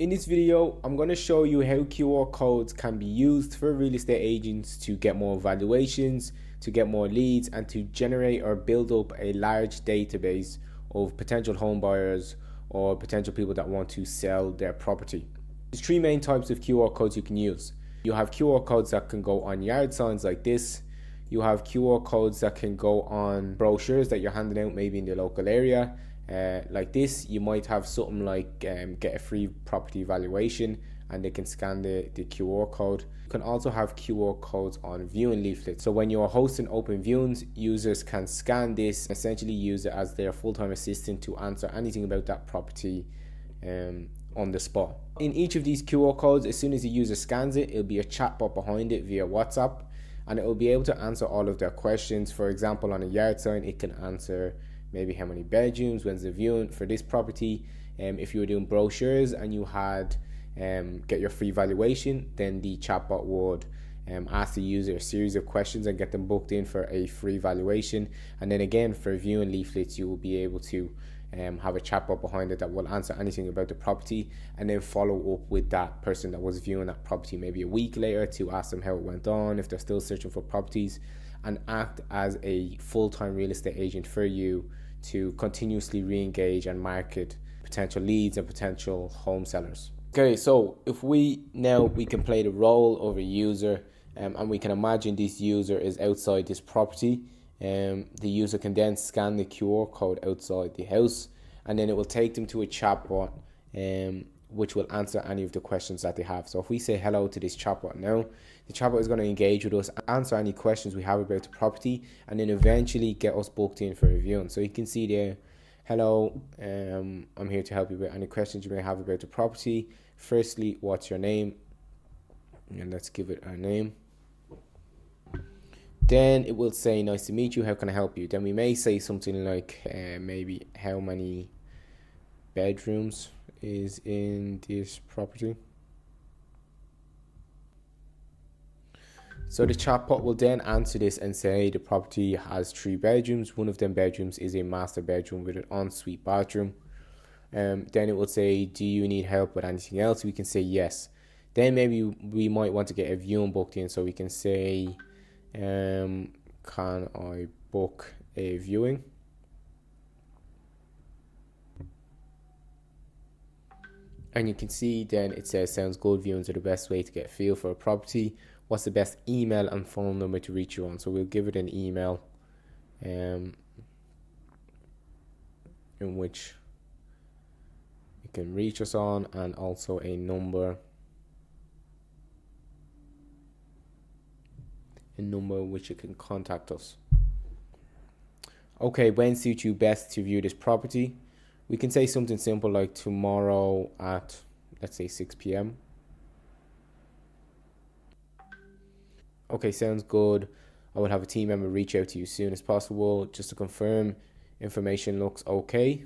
In this video, I'm going to show you how QR codes can be used for real estate agents to get more valuations, to get more leads, and to generate or build up a large database of potential home buyers or potential people that want to sell their property. There's three main types of QR codes you can use. You have QR codes that can go on yard signs like this. You have QR codes that can go on brochures that you're handing out maybe in the local area. Like this, you might have something like get a free property valuation, and they can scan the QR code. You can also have QR codes on viewing leaflets. So when you're hosting open viewings, users can scan this, essentially use it as their full-time assistant to answer anything about that property on the spot. In each of these QR codes, as soon as the user scans it, it'll be a chatbot behind it via WhatsApp, and it will be able to answer all of their questions. For example, on a yard sign, it can answer maybe how many bedrooms, when's the viewing for this property. If you were doing brochures and you had get your free valuation, then the chatbot would ask the user a series of questions and get them booked in for a free valuation. And then again, for viewing leaflets, you will be able to have a chatbot behind it that will answer anything about the property, and then follow up with that person that was viewing that property maybe a week later to ask them how it went on, if they're still searching for properties, and act as a full-time real estate agent for you to continuously re-engage and market potential leads and potential home sellers. Okay, so if we can play the role of a user, and we can imagine this user is outside this property. The user can then scan the QR code outside the house, and then it will take them to a chatbot, which will answer any of the questions that they have. So if we say hello to this chatbot now, the chatbot is going to engage with us, answer any questions we have about the property, and then eventually get us booked in for a viewing. So you can see there, hello, I'm here to help you with any questions you may have about the property. Firstly, what's your name? And let's give it our name. Then it will say, nice to meet you, how can I help you? Then we may say something like maybe how many bedrooms is in this property. So the chatbot will then answer this and say the property has 3 bedrooms. One of them bedrooms is a master bedroom with an ensuite bathroom. Then it will say, do you need help with anything else? We can say yes. Then maybe we might want to get a viewing booked in, so we can say, can I book a viewing? And you can see then it says, sounds good, viewings are the best way to get a feel for a property. What's the best email and phone number to reach you on? So we'll give it an email in which you can reach us on, and also a number which you can contact us. Okay, when suits you best to view this property? We can say something simple like tomorrow at, let's say, 6 p.m. Okay, sounds good. I will have a team member reach out to you as soon as possible. Just to confirm, information looks okay.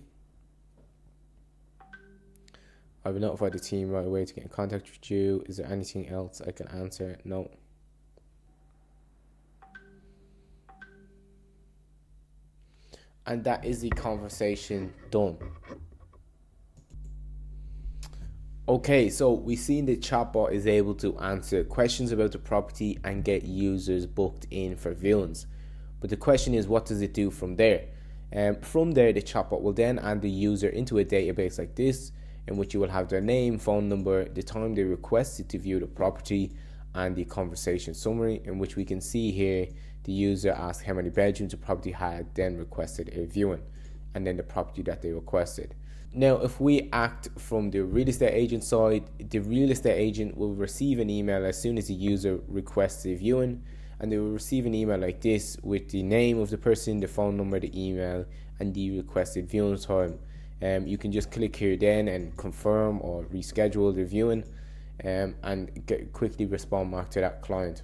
I will notify the team right away to get in contact with you. Is there anything else I can answer? No. And that is the conversation done. Okay, so we've seen the chatbot is able to answer questions about the property and get users booked in for viewings. But the question is, what does it do from there? From there, the chatbot will then add the user into a database like this, in which you will have their name, phone number, the time they requested to view the property, and the conversation summary, in which we can see here the user asked how many bedrooms the property had, then requested a viewing, and then the property that they requested. Now, if we act from the real estate agent side, the real estate agent will receive an email as soon as the user requests a viewing, and they will receive an email like this with the name of the person, the phone number, the email, and the requested viewing time. You can just click here then and confirm or reschedule the viewing, and quickly respond back to that client.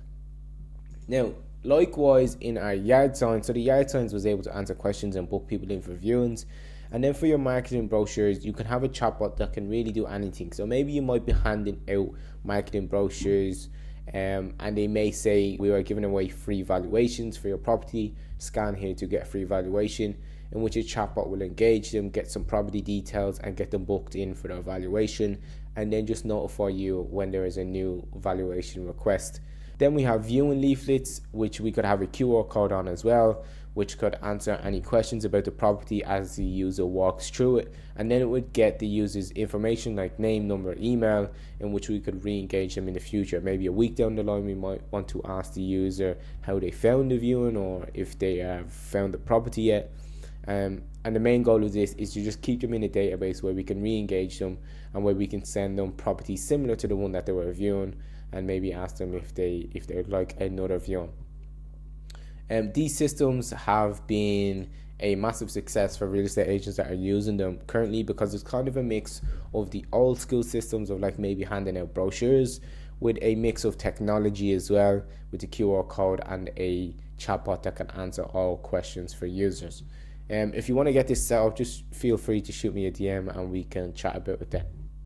Now, likewise in our yard signs, so the yard signs was able to answer questions and book people in for viewings. And then for your marketing brochures, you can have a chatbot that can really do anything. So maybe you might be handing out marketing brochures, and they may say, we are giving away free valuations for your property. Scan here to get a free valuation, in which a chatbot will engage them, get some property details, and get them booked in for their valuation. and then just notify you when there is a new valuation request. Then we have viewing leaflets, which we could have a QR code on as well, which could answer any questions about the property as the user walks through it. And then it would get the user's information like name, number, email, in which we could re-engage them in the future. Maybe a week down the line, we might want to ask the user how they found the viewing or if they have found the property yet. And the main goal of this is to just keep them in a database where we can re-engage them and where we can send them properties similar to the one that they were viewing, and maybe ask them if they would like another viewing. These systems have been a massive success for real estate agents that are using them currently, because it's kind of a mix of the old school systems of like maybe handing out brochures with a mix of technology as well, with the QR code and a chatbot that can answer all questions for users. If you want to get this set up, just feel free to shoot me a DM and we can chat about it then.